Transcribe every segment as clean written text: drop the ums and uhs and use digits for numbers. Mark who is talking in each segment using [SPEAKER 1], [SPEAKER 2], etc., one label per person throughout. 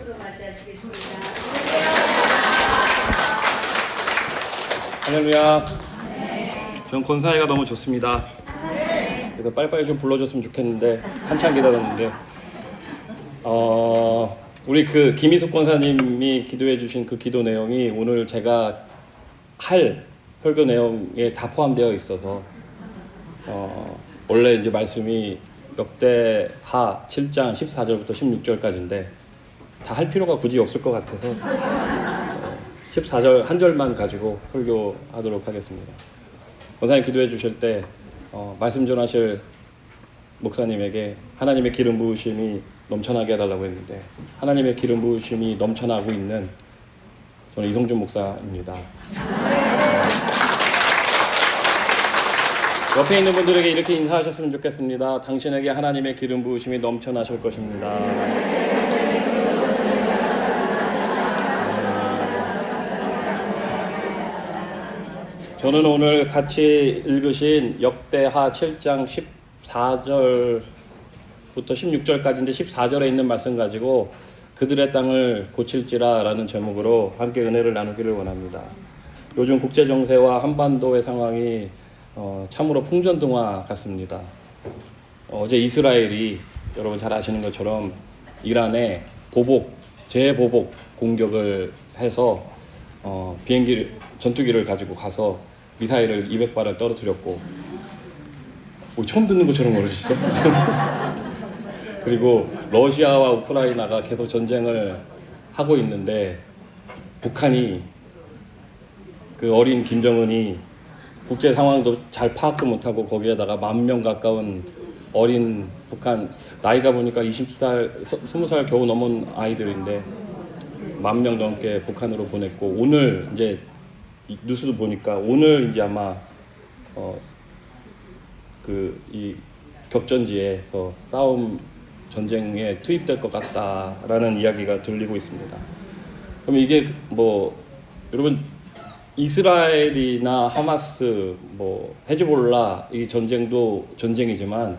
[SPEAKER 1] 박수로 맞이하시겠습니다.
[SPEAKER 2] 할렐루야. 전 권사회가 너무 좋습니다. 그래서 빨리빨리 좀 불러줬으면 좋겠는데 한참 기다렸는데 우리 그 김희숙 권사님이 기도해 주신 그 기도 내용이 오늘 제가 할 설교 내용에 다 포함되어 있어서 원래 이제 말씀이 역대하 7장 14절부터 16절까지인데 다 할 필요가 굳이 없을 것 같아서 14절 한 절만 가지고 설교하도록 하겠습니다. 권사님 기도해 주실 때 말씀 전하실 목사님에게 하나님의 기름 부으심이 넘쳐나게 해달라고 했는데 하나님의 기름 부으심이 넘쳐나고 있는 저는 이성준 목사입니다. 옆에 있는 분들에게 이렇게 인사하셨으면 좋겠습니다. 당신에게 하나님의 기름 부으심이 넘쳐나실 것입니다. 저는 오늘 같이 읽으신 역대하 7장 14절부터 16절까지인데 14절에 있는 말씀 가지고 그들의 땅을 고칠지라 라는 제목으로 함께 은혜를 나누기를 원합니다. 요즘 국제정세와 한반도의 상황이 참으로 풍전등화 같습니다. 어제 이스라엘이 여러분 잘 아시는 것처럼 이란에 재보복 공격을 해서 전투기를 가지고 가서 미사일을 200발을 떨어뜨렸고 처음 듣는 것처럼 모르시죠? 그리고 러시아와 우크라이나가 계속 전쟁을 하고 있는데 북한이 그 어린 김정은이 국제 상황도 잘 파악도 못하고 거기에다가 10,000명 가까운 어린 북한 나이가 보니까 20살, 20살 겨우 넘은 아이들인데 10,000명 넘게 북한으로 보냈고 오늘 이제 뉴스도 보니까 오늘 이제 아마 이 격전지에서 전쟁에 투입될 것 같다라는 이야기가 들리고 있습니다. 그럼 이게 여러분 이스라엘이나 하마스, 헤즈볼라 이 전쟁도 전쟁이지만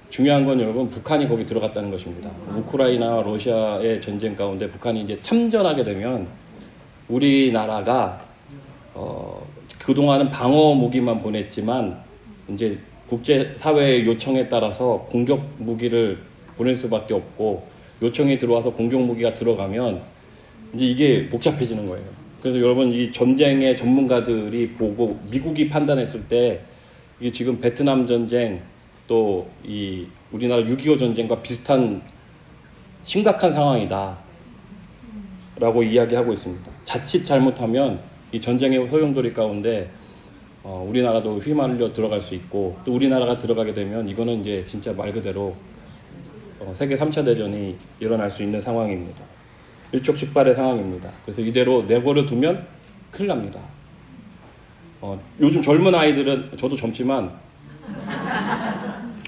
[SPEAKER 2] 중요한 건 여러분 북한이 거기 들어갔다는 것입니다. 우크라이나와 러시아의 전쟁 가운데 북한이 이제 참전하게 되면 우리나라가 그동안은 방어 무기만 보냈지만 이제 국제사회의 요청에 따라서 공격 무기를 보낼 수밖에 없고 요청이 들어와서 공격 무기가 들어가면 이제 이게 복잡해지는 거예요. 그래서 여러분 이 전쟁의 전문가들이 보고 미국이 판단했을 때 이게 지금 베트남 전쟁 또 이 우리나라 6.25 전쟁과 비슷한 심각한 상황이다 라고 이야기하고 있습니다. 자칫 잘못하면 이 전쟁의 소용돌이 가운데 우리나라도 휘말려 들어갈 수 있고 또 우리나라가 들어가게 되면 이거는 이제 진짜 말 그대로 세계 3차 대전이 일어날 수 있는 상황입니다. 일촉즉발의 상황입니다. 그래서 이대로 내버려 두면 큰일 납니다. 요즘 젊은 아이들은 저도 젊지만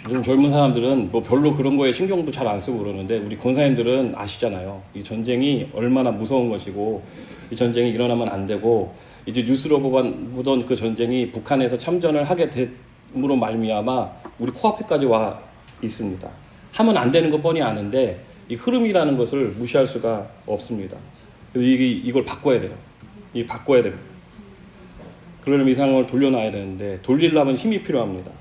[SPEAKER 2] 요즘 젊은 사람들은 별로 그런 거에 신경도 잘 안 쓰고 그러는데 우리 권사님들은 아시잖아요. 이 전쟁이 얼마나 무서운 것이고 이 전쟁이 일어나면 안 되고 이제 뉴스로 보던 그 전쟁이 북한에서 참전을 하게 됨으로 말미암아 우리 코앞에까지 와 있습니다. 하면 안 되는 거 뻔히 아는데 이 흐름이라는 것을 무시할 수가 없습니다. 그래서 이걸 바꿔야 돼요. 바꿔야 됩니다. 그러려면 이 상황을 돌려놔야 되는데 돌리려면 힘이 필요합니다.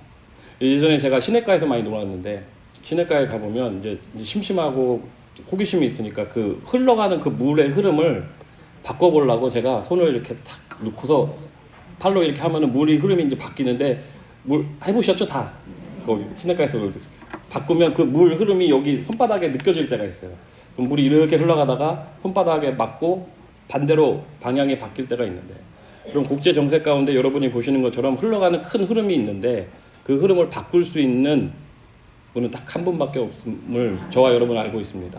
[SPEAKER 2] 예전에 제가 시냇가에서 많이 놀았는데 시냇가에 가보면 이제 심심하고 호기심이 있으니까 그 흘러가는 그 물의 흐름을 바꿔보려고 제가 손을 이렇게 탁 놓고서 팔로 이렇게 하면은 물이 흐름이 이제 바뀌는데 해보셨죠? 다 거기 시냇가에서 바꾸면 그 물 흐름이 여기 손바닥에 느껴질 때가 있어요. 그럼 물이 이렇게 흘러가다가 손바닥에 맞고 반대로 방향이 바뀔 때가 있는데 그럼 국제 정세 가운데 여러분이 보시는 것처럼 흘러가는 큰 흐름이 있는데 그 흐름을 바꿀 수 있는 분은 딱 한 분밖에 없음을 저와 여러분 알고 있습니다.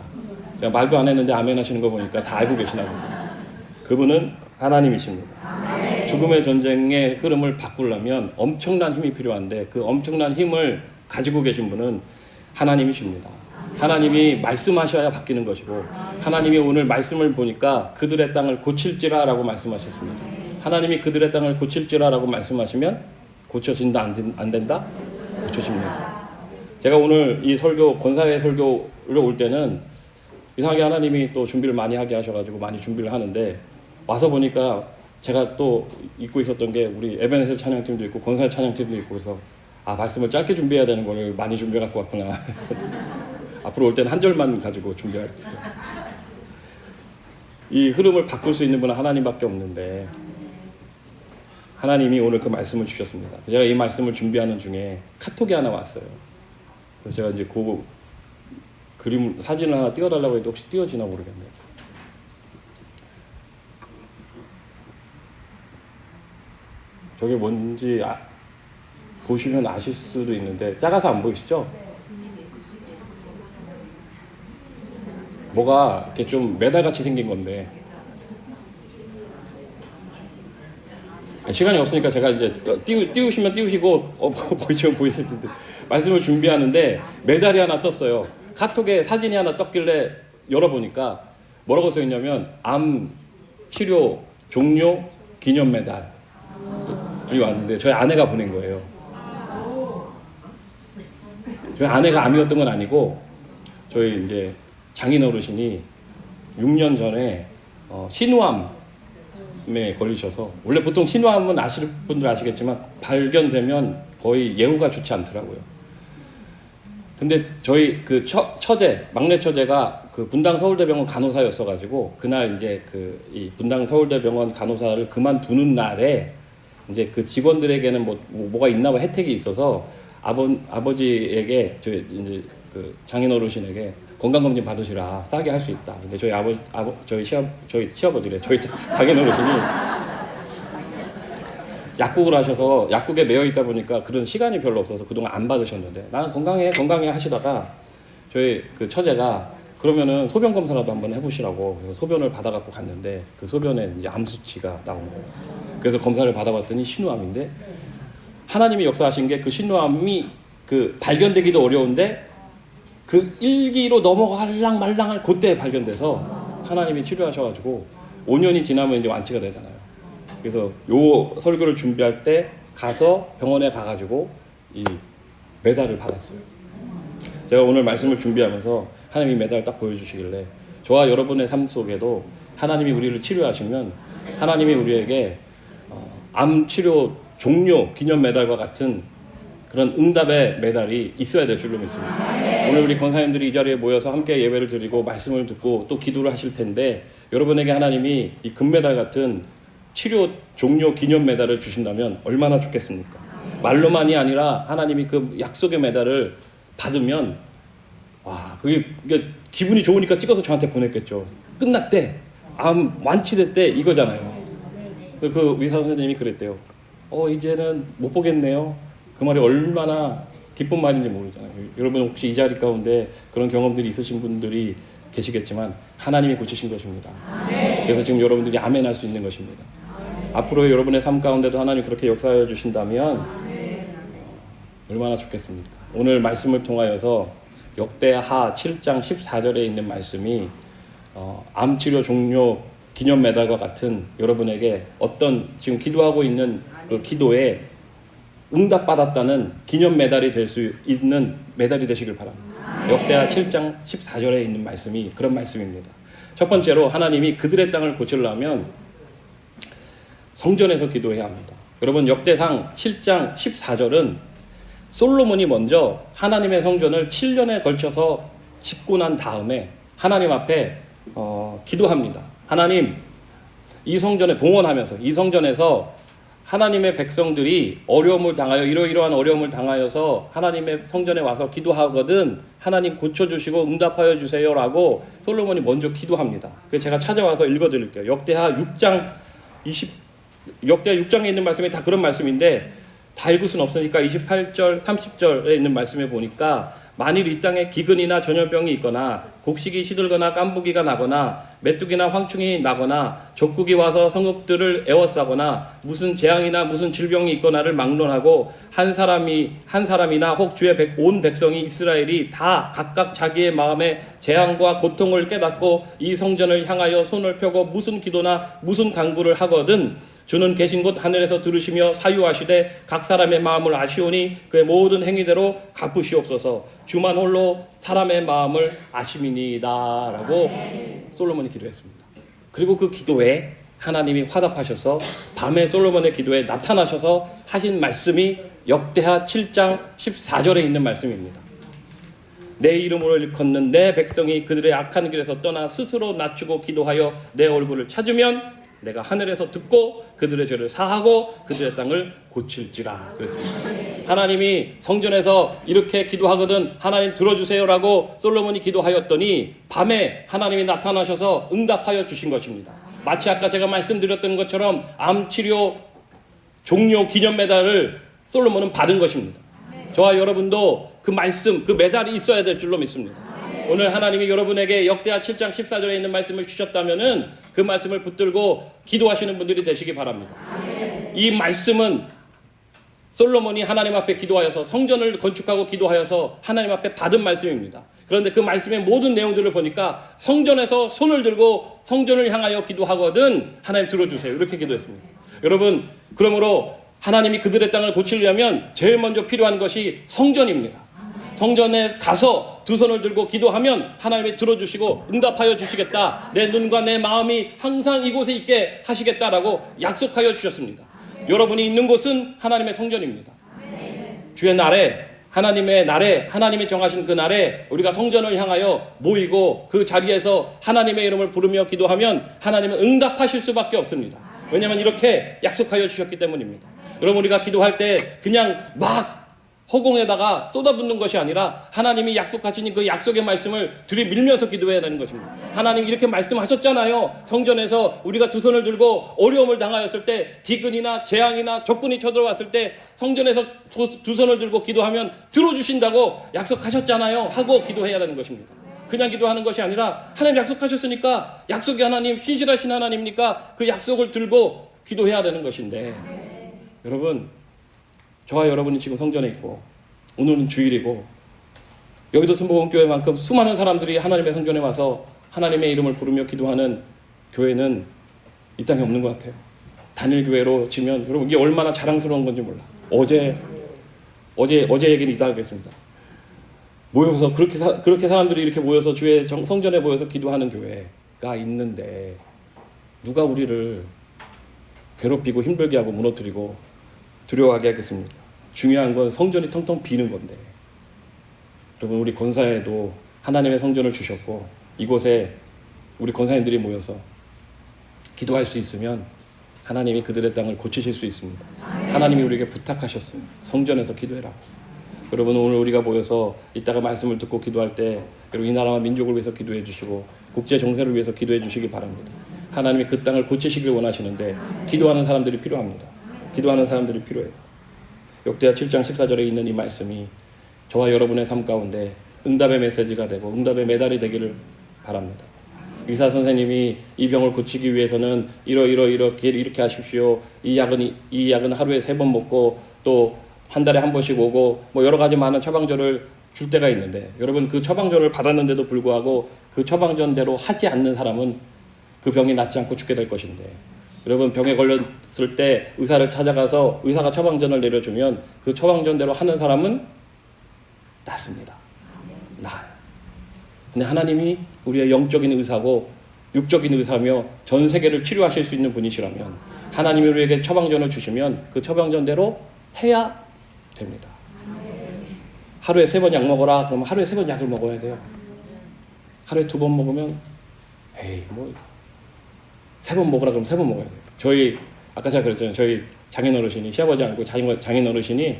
[SPEAKER 2] 제가 말도 안 했는데 아멘 하시는 거 보니까 다 알고 계시나 봅니다. 그분은 하나님이십니다. 죽음의 전쟁의 흐름을 바꾸려면 엄청난 힘이 필요한데 그 엄청난 힘을 가지고 계신 분은 하나님이십니다. 하나님이 말씀하셔야 바뀌는 것이고 하나님이 오늘 말씀을 보니까 그들의 땅을 고칠지라 라고 말씀하셨습니다. 하나님이 그들의 땅을 고칠지라 라고 말씀하시면 고쳐진다 안 된다? 고쳐집니다. 제가 오늘 이 권사회 설교를 올 때는 이상하게 하나님이 또 준비를 많이 하게 하셔가지고 많이 준비를 하는데 와서 보니까 제가 또 잊고 있었던 게 우리 에베네셀 찬양팀도 있고 권사의 찬양팀도 있고 그래서 말씀을 짧게 준비해야 되는 걸 많이 준비해 갖고 왔구나. 앞으로 올 때는 한 절만 가지고 준비할 거예요. 이 흐름을 바꿀 수 있는 분은 하나님밖에 없는데 하나님이 오늘 그 말씀을 주셨습니다. 제가 이 말씀을 준비하는 중에 카톡이 하나 왔어요. 그래서 제가 이제 그 그림 사진을 하나 띄워달라고 해도 혹시 띄워지나 모르겠네요. 저게 뭔지 보시면 아실 수도 있는데 작아서 안 보이시죠? 뭐가 이렇게 좀 메달같이 생긴 건데 시간이 없으니까 제가 이제 띄우시면 띄우시고 보이시면 보이실 텐데 말씀을 준비하는데 메달이 하나 떴어요. 카톡에 사진이 하나 떴길래 열어보니까 뭐라고 써있냐면 암 치료 종료 기념 메달이 왔는데 저희 아내가 보낸 거예요. 저희 아내가 암이었던 건 아니고 저희 이제 장인 어르신이 6년 전에 신우암에 걸리셔서 원래 보통 신우암은 아시는 분들 아시겠지만 발견되면 거의 예후가 좋지 않더라고요. 근데 저희 그 처제 막내 처제가 그 분당 서울대병원 간호사였어가지고 그날 이제 이 분당 서울대병원 간호사를 그만두는 날에 이제 그 직원들에게는 뭐가 있나 봐 혜택이 있어서 아버지에게 저희 이제 그 장인 어르신에게 건강검진 받으시라 싸게 할 수 있다. 근데 저희 저희 시아버지래 저희 장인 어르신이 약국을 하셔서 약국에 매여 있다 보니까 그런 시간이 별로 없어서 그동안 안 받으셨는데 나는 건강해 하시다가 저희 그 처제가 그러면은 소변 검사라도 한번 해보시라고 그래서 소변을 받아갖고 갔는데 그 소변에 이제 암 수치가 나온 거예요. 그래서 검사를 받아봤더니 신우암인데 하나님이 역사하신 게 그 신우암이 그 발견되기도 어려운데 그 1기로 넘어갈랑 말랑할 그때 발견돼서 하나님이 치료하셔가지고 5년이 지나면 이제 완치가 되잖아요. 그래서 요 설교를 준비할 때 가서 병원에 가가지고 이 메달을 받았어요. 제가 오늘 말씀을 준비하면서 하나님이 메달을 딱 보여주시길래 저와 여러분의 삶 속에도 하나님이 우리를 치료하시면 하나님이 우리에게 암 치료 종료 기념 메달과 같은 그런 응답의 메달이 있어야 될 줄로 믿습니다. 오늘 우리 권사님들이 이 자리에 모여서 함께 예배를 드리고 말씀을 듣고 또 기도를 하실 텐데 여러분에게 하나님이 이 금메달 같은 치료 종료 기념 메달을 주신다면 얼마나 좋겠습니까? 말로만이 아니라 하나님이 그 약속의 메달을 받으면 그게 기분이 좋으니까 찍어서 저한테 보냈겠죠. 끝났대, 암 완치됐대 이거잖아요. 그 의사 선생님이 그랬대요. 이제는 못 보겠네요. 그 말이 얼마나 기쁜 말인지 모르잖아요. 여러분 혹시 이 자리 가운데 그런 경험들이 있으신 분들이 계시겠지만 하나님이 고치신 것입니다. 그래서 지금 여러분들이 아멘 할 수 있는 것입니다. 앞으로 여러분의 삶 가운데도 하나님 그렇게 역사해 주신다면 얼마나 좋겠습니까? 오늘 말씀을 통하여서 역대하 7장 14절에 있는 말씀이 암치료 종료 기념 메달과 같은 여러분에게 어떤 지금 기도하고 있는 그 기도에 응답받았다는 기념 메달이 될 수 있는 메달이 되시길 바랍니다. 역대하 7장 14절에 있는 말씀이 그런 말씀입니다. 첫 번째로 하나님이 그들의 땅을 고치려면 성전에서 기도해야 합니다. 여러분 역대상 7장 14절은 솔로몬이 먼저 하나님의 성전을 7년에 걸쳐서 짓고 난 다음에 하나님 앞에 기도합니다. 하나님, 이 성전에 봉헌하면서 이 성전에서 하나님의 백성들이 어려움을 당하여 이러이러한 어려움을 당하여서 하나님의 성전에 와서 기도하거든 하나님 고쳐주시고 응답하여 주세요라고 솔로몬이 먼저 기도합니다. 그래서 제가 찾아와서 읽어드릴게요. 역대하 6장에 있는 말씀이 다 그런 말씀인데 다 읽을 수는 없으니까 28절 30절에 있는 말씀에 보니까 만일 이 땅에 기근이나 전염병이 있거나 곡식이 시들거나 깐부기가 나거나 메뚜기나 황충이 나거나 적국이 와서 성읍들을 에워싸거나 무슨 재앙이나 무슨 질병이 있거나를 막론하고 한 사람이나 혹 주의 온 백성이 이스라엘이 다 각각 자기의 마음에 재앙과 고통을 깨닫고 이 성전을 향하여 손을 펴고 무슨 기도나 무슨 간구를 하거든 주는 계신 곳 하늘에서 들으시며 사유하시되 각 사람의 마음을 아시오니 그의 모든 행위대로 갚으시옵소서. 주만 홀로 사람의 마음을 아심이니이다 라고 솔로몬이 기도했습니다. 그리고 그 기도에 하나님이 화답하셔서 밤에 솔로몬의 기도에 나타나셔서 하신 말씀이 역대하 7장 14절에 있는 말씀입니다. 내 이름으로 일컫는 내 백성이 그들의 악한 길에서 떠나 스스로 낮추고 기도하여 내 얼굴을 찾으면 내가 하늘에서 듣고 그들의 죄를 사하고 그들의 땅을 고칠지라 그랬습니다. 하나님이 성전에서 이렇게 기도하거든 하나님 들어주세요라고 솔로몬이 기도하였더니 밤에 하나님이 나타나셔서 응답하여 주신 것입니다. 마치 아까 제가 말씀드렸던 것처럼 암치료 종료 기념 메달을 솔로몬은 받은 것입니다. 저와 여러분도 그 말씀, 그 메달이 있어야 될 줄로 믿습니다. 오늘 하나님이 여러분에게 역대하 7장 14절에 있는 말씀을 주셨다면은 그 말씀을 붙들고 기도하시는 분들이 되시기 바랍니다. 이 말씀은 솔로몬이 하나님 앞에 기도하여서 성전을 건축하고 기도하여서 하나님 앞에 받은 말씀입니다. 그런데 그 말씀의 모든 내용들을 보니까 성전에서 손을 들고 성전을 향하여 기도하거든 하나님 들어주세요. 이렇게 기도했습니다. 여러분, 그러므로 하나님이 그들의 땅을 고치려면 제일 먼저 필요한 것이 성전입니다. 성전에 가서 두 손을 들고 기도하면 하나님이 들어주시고 응답하여 주시겠다. 내 눈과 내 마음이 항상 이곳에 있게 하시겠다라고 약속하여 주셨습니다. 여러분이 있는 곳은 하나님의 성전입니다. 주의 날에 하나님의 날에 하나님이 정하신 그 날에 우리가 성전을 향하여 모이고 그 자리에서 하나님의 이름을 부르며 기도하면 하나님은 응답하실 수밖에 없습니다. 왜냐하면 이렇게 약속하여 주셨기 때문입니다. 여러분, 우리가 기도할 때 그냥 막 허공에다가 쏟아붓는 것이 아니라 하나님이 약속하신 그 약속의 말씀을 들이밀면서 기도해야 되는 것입니다. 하나님 이렇게 말씀하셨잖아요. 성전에서 우리가 두 손을 들고 어려움을 당하였을 때, 기근이나 재앙이나 적군이 쳐들어왔을 때 성전에서 두 손을 들고 기도하면 들어주신다고 약속하셨잖아요 하고 기도해야 되는 것입니다. 그냥 기도하는 것이 아니라 하나님 약속하셨으니까, 약속이 하나님 신실하신 하나님이니까 그 약속을 들고 기도해야 되는 것인데, 여러분, 저와 여러분이 지금 성전에 있고 오늘은 주일이고 여기도 순복음교회만큼 수많은 사람들이 하나님의 성전에 와서 하나님의 이름을 부르며 기도하는 교회는 이 땅에 없는 것 같아요. 단일교회로 치면 여러분 이게 얼마나 자랑스러운 건지 몰라. 어제 얘기는 이따 하겠습니다. 모여서 그렇게 사람들이 이렇게 모여서 주의 성전에 모여서 기도하는 교회가 있는데 누가 우리를 괴롭히고 힘들게 하고 무너뜨리고 두려워하게 하겠습니까? 중요한 건 성전이 텅텅 비는 건데, 여러분, 우리 권사에도 하나님의 성전을 주셨고 이곳에 우리 권사님들이 모여서 기도할 수 있으면 하나님이 그들의 땅을 고치실 수 있습니다. 하나님이 우리에게 부탁하셨어요. 성전에서 기도해라고. 여러분, 오늘 우리가 모여서 이따가 말씀을 듣고 기도할 때 여러분 이 나라와 민족을 위해서 기도해 주시고 국제 정세를 위해서 기도해 주시기 바랍니다. 하나님이 그 땅을 고치시길 원하시는데 기도하는 사람들이 필요합니다. 기도하는 사람들이 필요해요. 역대하 7장 14절에 있는 이 말씀이 저와 여러분의 삶 가운데 응답의 메시지가 되고 응답의 메달이 되기를 바랍니다. 의사 선생님이 이 병을 고치기 위해서는 이렇게 하십시오. 이 약은 하루에 3번 먹고 또 한 달에 한 번씩 오고 뭐 여러 가지 많은 처방전을 줄 때가 있는데, 여러분 그 처방전을 받았는데도 불구하고 그 처방전대로 하지 않는 사람은 그 병이 낫지 않고 죽게 될 것인데, 여러분 병에 걸렸을 때 의사를 찾아가서 의사가 처방전을 내려주면 그 처방전대로 하는 사람은 낫습니다. 나아요. 근데 하나님이 우리의 영적인 의사고 육적인 의사며 전 세계를 치료하실 수 있는 분이시라면 하나님이 우리에게 처방전을 주시면 그 처방전대로 해야 됩니다. 하루에 3번 약 먹어라 그러면 하루에 3번 약을 먹어야 돼요. 하루에 2번 먹으면 에이 뭐 3번 먹으라 그러면 3번 먹어야 돼요. 저희 아까 제가 그랬잖아요. 저희 장인어르신이, 시아버지 아니고 장인어르신이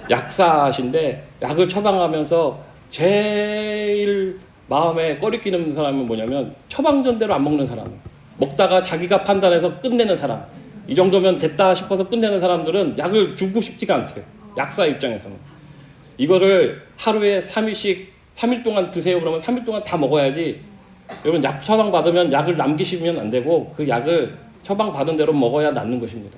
[SPEAKER 2] 약사신데 약을 처방하면서 제일 마음에 꺼리끼는 사람은 뭐냐면 처방전대로 안 먹는 사람, 먹다가 자기가 판단해서 끝내는 사람, 이 정도면 됐다 싶어서 끝내는 사람들은 약을 주고 싶지가 않대요. 약사 입장에서는. 이거를 하루에 3일씩 3일 동안 드세요 그러면 3일 동안 다 먹어야지. 여러분, 약 처방 받으면 약을 남기시면 안 되고 그 약을 처방 받은 대로 먹어야 낫는 것입니다.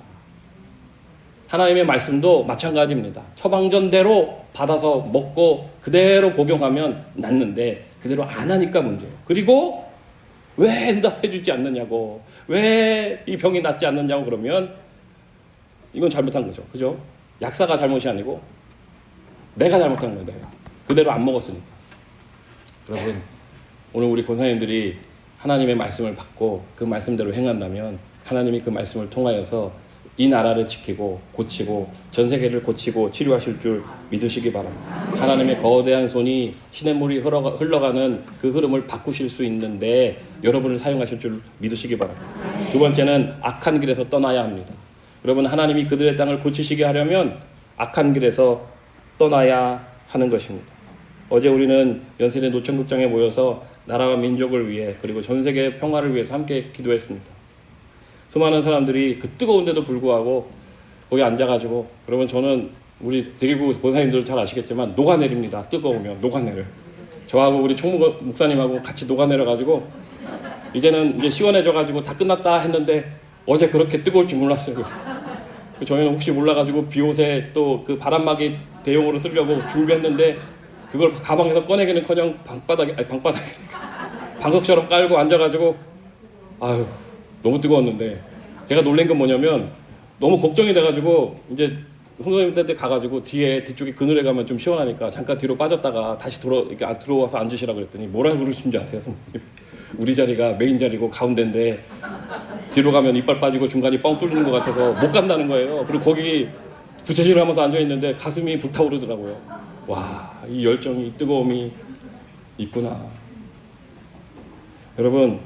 [SPEAKER 2] 하나님의 말씀도 마찬가지입니다. 처방전대로 받아서 먹고 그대로 복용하면 낫는데 그대로 안 하니까 문제예요. 그리고 왜 응답해 주지 않느냐고, 왜 이 병이 낫지 않느냐고 그러면 이건 잘못한 거죠. 그죠? 약사가 잘못이 아니고 내가 잘못한 거예요. 내가. 그대로 안 먹었으니까. 여러분, 오늘 우리 권사님들이 하나님의 말씀을 받고 그 말씀대로 행한다면 하나님이 그 말씀을 통하여서 이 나라를 지키고 고치고 전 세계를 고치고 치료하실 줄 믿으시기 바랍니다. 하나님의 거대한 손이 시냇물이 흘러가는 그 흐름을 바꾸실 수 있는데 여러분을 사용하실 줄 믿으시기 바랍니다. 두 번째는 악한 길에서 떠나야 합니다. 여러분, 하나님이 그들의 땅을 고치시게 하려면 악한 길에서 떠나야 하는 것입니다. 어제 우리는 연세대 노천극장에 모여서 나라와 민족을 위해 그리고 전 세계의 평화를 위해서 함께 기도했습니다. 수많은 사람들이 그 뜨거운데도 불구하고 거기 앉아가지고, 여러분, 저는 우리 대기부 권사님들 잘 아시겠지만 녹아내립니다. 뜨거우면 녹아내려. 저하고 우리 총무 목사님하고 같이 녹아내려가지고 이제는 이제 시원해져가지고 다 끝났다 했는데 어제 그렇게 뜨거울 줄 몰랐어요. 그래서 저희는 혹시 몰라가지고 비옷에 또 그 바람막이 대용으로 쓰려고 준비했는데 그걸 가방에서 꺼내기는커녕 방석처럼 깔고 앉아가지고 아유, 너무 뜨거웠는데 제가 놀란 건 뭐냐면 너무 걱정이 돼가지고 이제 성도님한테 가가지고 뒤쪽에 그늘에 가면 좀 시원하니까 잠깐 뒤로 빠졌다가 다시 이렇게 들어와서 앉으시라고 그랬더니 뭐라고 그러신지 아세요, 성도님? 우리 자리가 메인 자리고 가운데인데 뒤로 가면 이빨 빠지고 중간이 뻥 뚫리는 것 같아서 못 간다는 거예요. 그리고 거기 부채질을 하면서 앉아있는데 가슴이 불타오르더라고요. 와, 이 열정이, 이 뜨거움이 있구나. 여러분,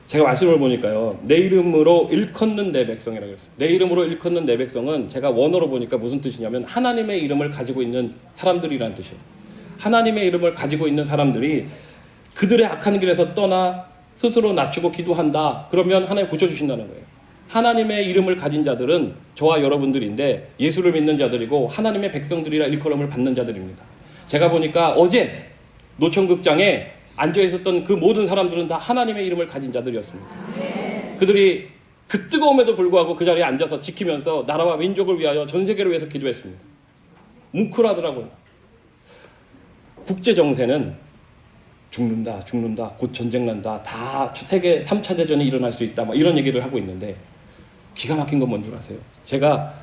[SPEAKER 2] 제가 말씀을 보니까요, 내 이름으로 일컫는 내 백성이라고 했어요. 내 이름으로 일컫는 내 백성은 제가 원어로 보니까 무슨 뜻이냐면 하나님의 이름을 가지고 있는 사람들이라는 뜻이에요. 하나님의 이름을 가지고 있는 사람들이 그들의 악한 길에서 떠나 스스로 낮추고 기도한다. 그러면 하나님 고쳐주신다는 거예요. 하나님의 이름을 가진 자들은 저와 여러분들인데 예수를 믿는 자들이고 하나님의 백성들이라 일컬음을 받는 자들입니다. 제가 보니까 어제 노천극장에 앉아있었던 그 모든 사람들은 다 하나님의 이름을 가진 자들이었습니다. 그들이 그 뜨거움에도 불구하고 그 자리에 앉아서 지키면서 나라와 민족을 위하여 전 세계를 위해서 기도했습니다. 뭉클하더라고요. 국제정세는 죽는다, 곧 전쟁 난다, 다 세계 3차 대전이 일어날 수 있다, 뭐 이런 얘기를 하고 있는데 기가 막힌 건 뭔 줄 아세요? 제가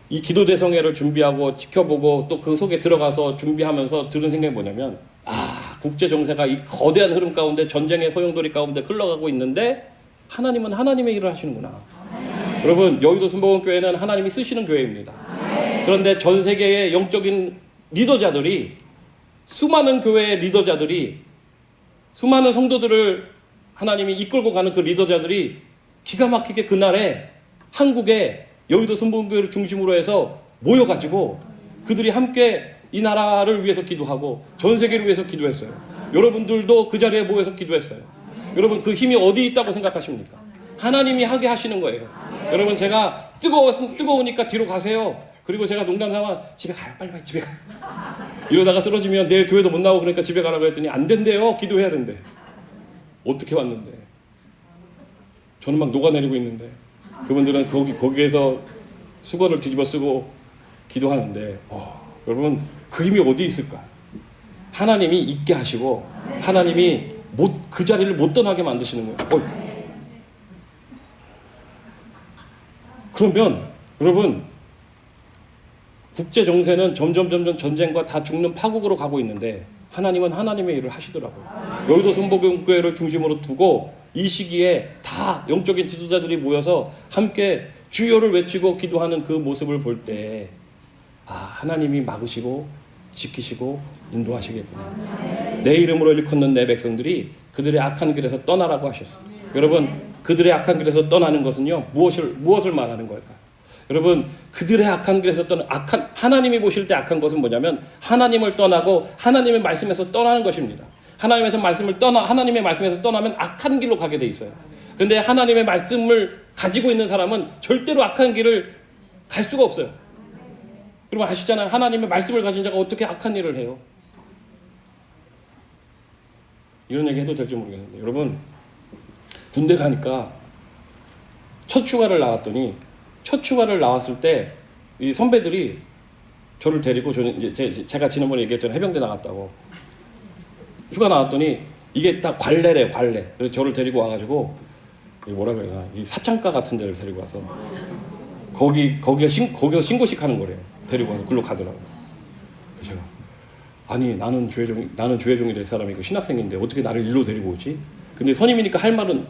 [SPEAKER 2] 이 기도대성회를 준비하고 지켜보고 또 그 속에 들어가서 준비하면서 들은 생각이 뭐냐면, 국제정세가 이 거대한 흐름 가운데 전쟁의 소용돌이 가운데 흘러가고 있는데 하나님은 하나님의 일을 하시는구나. 여러분, 여의도 순복음교회는 하나님이 쓰시는 교회입니다. 그런데 전 세계의 영적인 리더자들이, 수많은 교회의 리더자들이, 수많은 성도들을 하나님이 이끌고 가는 그 리더자들이 기가 막히게 그날에 한국의 여의도 순복음교회를 중심으로 해서 모여가지고 그들이 함께 이 나라를 위해서 기도하고 전 세계를 위해서 기도했어요. 여러분들도 그 자리에 모여서 기도했어요. 여러분, 그 힘이 어디 있다고 생각하십니까? 하나님이 하게 하시는 거예요. 여러분, 제가 뜨거우니까 뒤로 가세요. 그리고 제가 농담삼아 집에 가요, 빨리 집에 가요. 이러다가 쓰러지면 내일 교회도 못 나오고 그러니까 집에 가라고 했더니 안 된대요. 기도해야 된대. 어떻게 왔는데? 저는 막 녹아내리고 있는데 그분들은 거기에서 수건을 뒤집어 쓰고 기도하는데 여러분, 그 힘이 어디 있을까? 하나님이 있게 하시고 하나님이 그 자리를 못 떠나게 만드시는 거예요. 그러면 여러분, 국제 정세는 점점 전쟁과 다 죽는 파국으로 가고 있는데 하나님은 하나님의 일을 하시더라고요. 여의도 순복음교회를 중심으로 두고 이 시기에 다 영적인 지도자들이 모여서 함께 주여를 외치고 기도하는 그 모습을 볼 때 하나님이 막으시고 지키시고 인도하시겠구나. 내 이름으로 일컫는 내 백성들이 그들의 악한 길에서 떠나라고 하셨어요. 여러분, 그들의 악한 길에서 떠나는 것은요, 무엇을 말하는 걸까요? 여러분, 그들의 악한 길에서 하나님이 보실 때 악한 것은 뭐냐면 하나님을 떠나고 하나님의 말씀에서 떠나는 것입니다. 하나님의 말씀에서 떠나면 악한 길로 가게 돼 있어요. 근데 하나님의 말씀을 가지고 있는 사람은 절대로 악한 길을 갈 수가 없어요. 여러분 아시잖아요. 하나님의 말씀을 가진 자가 어떻게 악한 일을 해요? 이런 얘기 해도 될지 모르겠는데, 여러분, 군대 가니까 첫 휴가를 나왔을 때 이 선배들이 저를 데리고, 저는 이제 제가 지난번에 얘기했잖아요. 해병대 나갔다고. 휴가 나왔더니 이게 다 관례래요, 관례. 그래서 저를 데리고 와가지고, 뭐라 그래야 되나, 이 사창가 같은 데를 데리고 와서, 거기서 신고식 하는 거래요. 데리고 와서 글로 가더라고요. 그래서 제가, 아니, 나는 주혜종이 될 사람이고 신학생인데 어떻게 나를 일로 데리고 오지? 근데 선임이니까 할 말은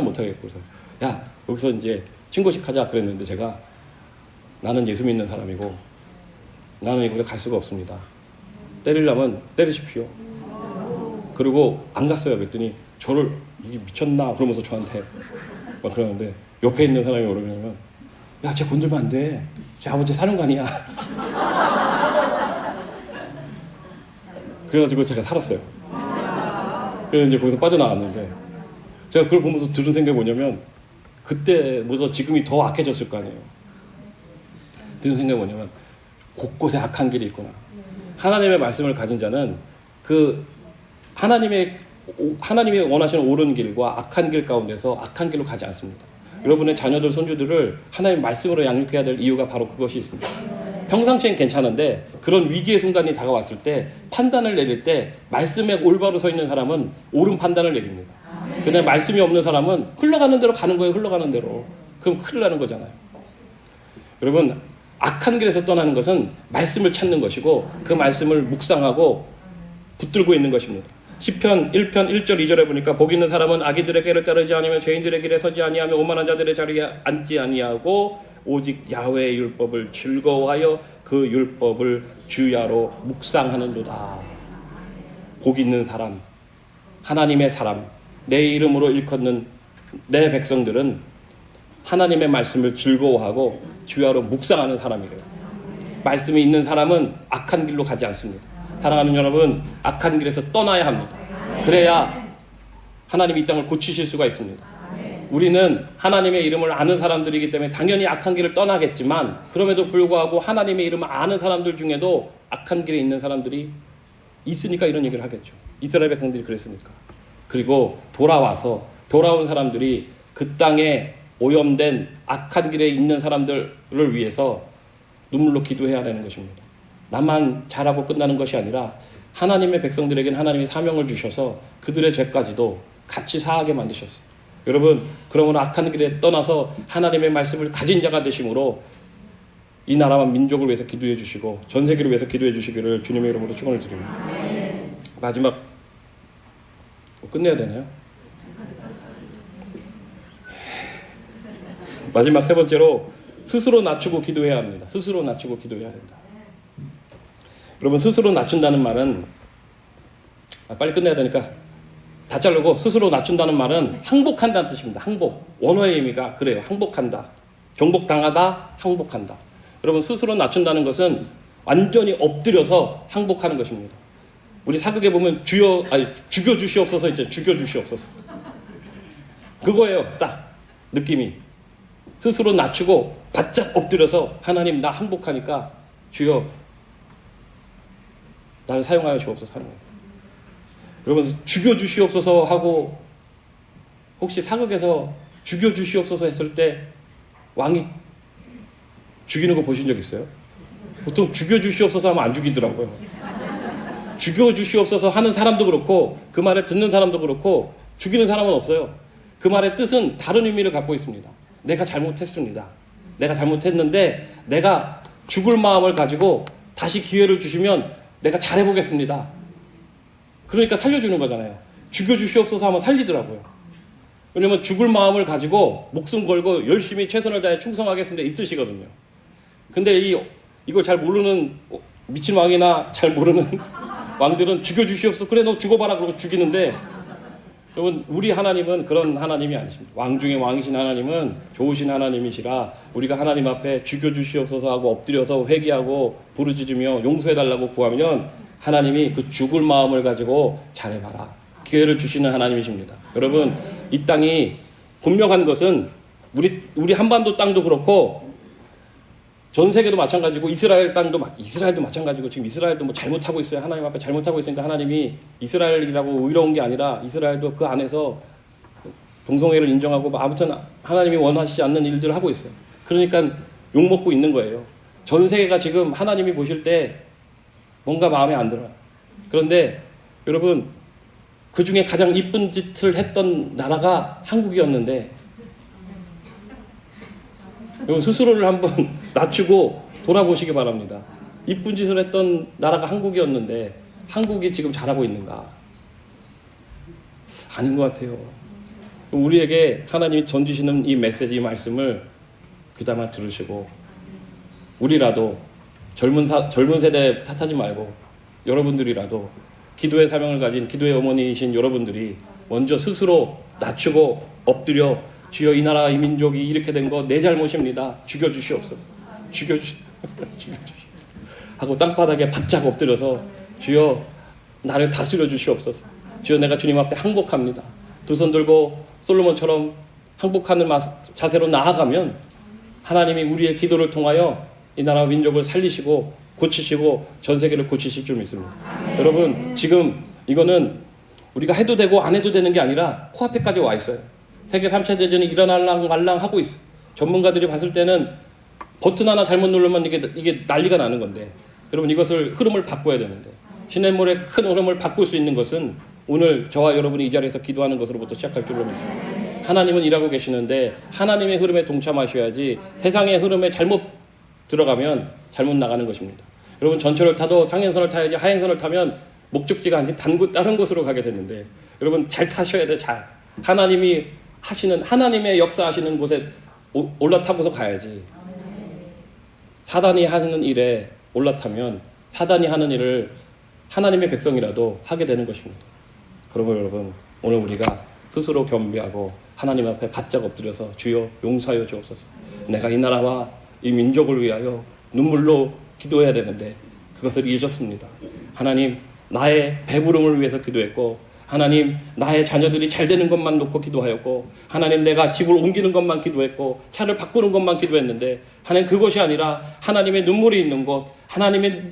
[SPEAKER 2] 못 하겠고, 그래서, 야, 여기서 이제 신고식 하자 그랬는데 제가, 나는 예수 믿는 사람이고, 나는 이곳에 갈 수가 없습니다. 때리려면 때리십시오. 그리고 안 갔어요. 그랬더니 저를 이게 미쳤나 그러면서 저한테 막 그러는데 옆에 있는 사람이 뭐라 그러냐면 야, 쟤 건들면 안 돼. 쟤 아버지 사령관이야. 그래가지고 제가 살았어요. 그래서 이제 거기서 빠져나왔는데 제가 그걸 보면서 들은 생각이 뭐냐면 그때보다 지금이 더 악해졌을 거 아니에요. 드는 생각이 뭐냐면 곳곳에 악한 길이 있구나. 하나님의 말씀을 가진 자는 그 하나님이 원하시는 옳은 길과 악한 길 가운데서 악한 길로 가지 않습니다. 여러분의 자녀들, 손주들을 하나님 말씀으로 양육해야 될 이유가 바로 그것이 있습니다. 평상시엔 괜찮은데 그런 위기의 순간이 다가왔을 때 판단을 내릴 때 말씀에 올바로 서 있는 사람은 옳은 판단을 내립니다. 근데 말씀이 없는 사람은 흘러가는 대로 가는 거예요. 흘러가는 대로. 그럼 큰일 나는 거잖아요. 여러분, 악한 길에서 떠나는 것은 말씀을 찾는 것이고 그 말씀을 묵상하고 붙들고 있는 것입니다. 시편 1편 1절 2절에 보니까 복 있는 사람은 악인들의 길을 따르지 아니하며 죄인들의 길에 서지 아니하며 오만한 자들의 자리에 앉지 아니하고 오직 야훼의 율법을 즐거워하여 그 율법을 주야로 묵상하는도다. 복 있는 사람, 하나님의 사람, 내 이름으로 일컫는 내 백성들은 하나님의 말씀을 즐거워하고 주야로 묵상하는 사람이래요. 말씀이 있는 사람은 악한 길로 가지 않습니다. 사랑하는 여러분, 악한 길에서 떠나야 합니다. 그래야 하나님이 이 땅을 고치실 수가 있습니다. 우리는 하나님의 이름을 아는 사람들이기 때문에 당연히 악한 길을 떠나겠지만 그럼에도 불구하고 하나님의 이름을 아는 사람들 중에도 악한 길에 있는 사람들이 있으니까 이런 얘기를 하겠죠. 이스라엘 백성들이 그랬으니까. 그리고 돌아온 사람들이 그 땅에 오염된 악한 길에 있는 사람들을 위해서 눈물로 기도해야 되는 것입니다. 나만 잘하고 끝나는 것이 아니라 하나님의 백성들에게는 하나님이 사명을 주셔서 그들의 죄까지도 같이 사하게 만드셨어요. 여러분, 그러므로 악한 길에 떠나서 하나님의 말씀을 가진 자가 되심으로 이 나라와 민족을 위해서 기도해 주시고 전 세계를 위해서 기도해 주시기를 주님의 이름으로 축원을 드립니다. 마지막 끝내야 되나요? 마지막 세 번째로 스스로 낮추고 기도해야 합니다. 스스로 낮추고 기도해야 된다. 여러분, 스스로 낮춘다는 말은 빨리 끝내야 되니까 다 자르고 스스로 낮춘다는 말은 항복한다는 뜻입니다. 항복. 원어의 의미가 그래요. 항복한다. 정복당하다, 항복한다. 여러분, 스스로 낮춘다는 것은 완전히 엎드려서 항복하는 것입니다. 우리 사극에 보면 죽여주시옵소서 있죠. 죽여주시옵소서. 그거예요. 딱 느낌이. 스스로 낮추고 바짝 엎드려서 하나님 나 항복하니까 주여 나를 사용하여 주옵소서 하는 거예요. 여러분, 죽여주시옵소서 하고 혹시 사극에서 죽여주시옵소서 했을 때 왕이 죽이는 거 보신 적 있어요? 보통 죽여주시옵소서 하면 안 죽이더라고요. 죽여주시옵소서 하는 사람도 그렇고 그 말을 듣는 사람도 그렇고 죽이는 사람은 없어요. 그 말의 뜻은 다른 의미를 갖고 있습니다. 내가 잘못했습니다. 내가 잘못했는데 내가 죽을 마음을 가지고 다시 기회를 주시면 내가 잘해보겠습니다. 그러니까 살려주는 거잖아요. 죽여주시옵소서 하면 살리더라고요. 왜냐면 죽을 마음을 가지고 목숨 걸고 열심히 최선을 다해 충성하겠습니다. 이 뜻이거든요. 근데 이걸 잘 모르는 미친 왕이나 잘 모르는 왕들은 죽여주시옵소서. 그래 너 죽어봐라 그러고 죽이는데 여러분, 우리 하나님은 그런 하나님이 아니십니다. 왕 중에 왕이신 하나님은 좋으신 하나님이시라 우리가 하나님 앞에 죽여주시옵소서 하고 엎드려서 회개하고 부르짖으며 용서해달라고 구하면 하나님이 그 죽을 마음을 가지고 잘해봐라 기회를 주시는 하나님이십니다. 여러분, 이 땅이 분명한 것은 우리 한반도 땅도 그렇고 전 세계도 마찬가지고 이스라엘도 마찬가지고 지금 이스라엘도 뭐 잘못하고 있어요. 하나님 앞에 잘못하고 있으니까 하나님이 이스라엘이라고 의로운 게 아니라 이스라엘도 그 안에서 동성애를 인정하고 아무튼 하나님이 원하시지 않는 일들을 하고 있어요. 그러니까 욕먹고 있는 거예요. 전 세계가 지금 하나님이 보실 때 뭔가 마음에 안 들어요. 그런데 여러분, 그 중에 가장 이쁜 짓을 했던 나라가 한국이었는데, 여러분 스스로를 한번 낮추고 돌아보시기 바랍니다. 이쁜 짓을 했던 나라가 한국이었는데 한국이 지금 잘하고 있는가? 아닌 것 같아요. 우리에게 하나님이 던지시는 이 메시지, 이 말씀을 귀담아 들으시고, 우리라도 젊은 세대 탓하지 말고 여러분들이라도 기도의 사명을 가진 기도의 어머니이신 여러분들이 먼저 스스로 낮추고 엎드려, 주여 이 나라 이 민족이 이렇게 된 거 내 잘못입니다. 죽여주시옵소서. 죽여주시옵소서. 하고 땅바닥에 바짝 엎드려서 주여 나를 다스려 주시옵소서. 주여 내가 주님 앞에 항복합니다. 두 손 들고 솔로몬처럼 항복하는 자세로 나아가면 하나님이 우리의 기도를 통하여 이 나라 민족을 살리시고 고치시고 전 세계를 고치실 줄 믿습니다. 여러분 지금 이거는 우리가 해도 되고 안 해도 되는 게 아니라 코앞에까지 와 있어요. 세계 3차 대전이 일어날랑 말랑 하고 있어요. 전문가들이 봤을 때는 버튼 하나 잘못 누르면 이게 난리가 나는 건데, 여러분 이것을 흐름을 바꿔야 되는데, 시냇물의 큰 흐름을 바꿀 수 있는 것은 오늘 저와 여러분이 이 자리에서 기도하는 것으로부터 시작할 줄로 믿습니다. 하나님은 일하고 계시는데 하나님의 흐름에 동참하셔야지 세상의 흐름에 잘못 들어가면 잘못 나가는 것입니다. 여러분 전철을 타도 상행선을 타야지 하행선을 타면 목적지가 아닌 다른 곳으로 가게 되는데, 여러분 잘 타셔야 돼. 잘 하나님이 하시는, 하나님의 역사하시는 곳에 올라타고서 가야지. 사단이 하는 일에 올라타면 사단이 하는 일을 하나님의 백성이라도 하게 되는 것입니다. 그러면 여러분 오늘 우리가 스스로 겸비하고 하나님 앞에 바짝 엎드려서 주여 용서하여 주옵소서. 내가 이 나라와 이 민족을 위하여 눈물로 기도해야 되는데 그것을 잊었습니다. 하나님 나의 배부름을 위해서 기도했고, 하나님 나의 자녀들이 잘 되는 것만 놓고 기도하였고, 하나님 내가 집을 옮기는 것만 기도했고 차를 바꾸는 것만 기도했는데, 하나님 그것이 아니라 하나님의 눈물이 있는 곳, 하나님의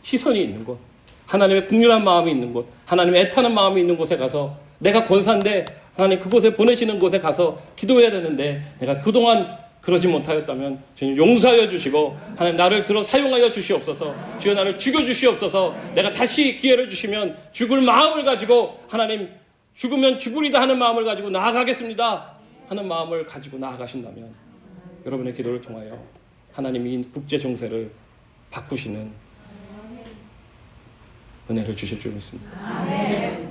[SPEAKER 2] 시선이 있는 곳, 하나님의 긍휼한 마음이 있는 곳, 하나님의 애타는 마음이 있는 곳에 가서, 내가 권사인데 하나님 그곳에 보내시는 곳에 가서 기도해야 되는데 내가 그동안 그러지 못하였다면 주님 용서하여 주시고, 하나님 나를 들어 사용하여 주시옵소서. 주여 나를 죽여주시옵소서. 내가 다시 기회를 주시면 죽을 마음을 가지고, 하나님 죽으면 죽으리다 하는 마음을 가지고 나아가겠습니다 하는 마음을 가지고 나아가신다면 여러분의 기도를 통하여 하나님이 이 국제 정세를 바꾸시는 은혜를 주실 줄 믿습니다. 아멘.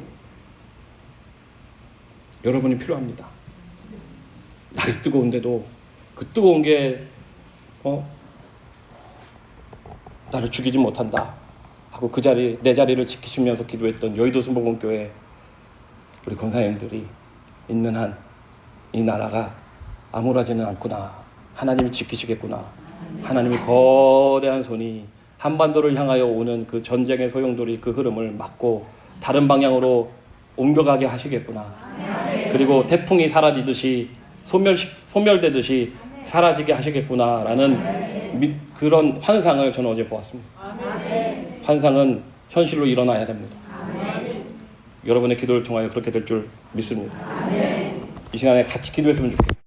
[SPEAKER 2] 여러분이 필요합니다. 날이 뜨거운데도 그 뜨거운 게 나를 죽이지 못한다 하고 그 자리, 내 자리를 지키시면서 기도했던 여의도 순복음교회 우리 권사님들이 있는 한 이 나라가 암울하지는 않구나. 하나님이 지키시겠구나. 하나님의 거대한 손이 한반도를 향하여 오는 그 전쟁의 소용돌이 그 흐름을 막고 다른 방향으로 옮겨가게 하시겠구나. 그리고 태풍이 사라지듯이 소멸되듯이 사라지게 하시겠구나라는 그런 환상을 저는 어제 보았습니다. 환상은 현실로 일어나야 됩니다. 여러분의 기도를 통하여 그렇게 될 줄 믿습니다. 이 시간에 같이 기도했으면 좋겠습니다.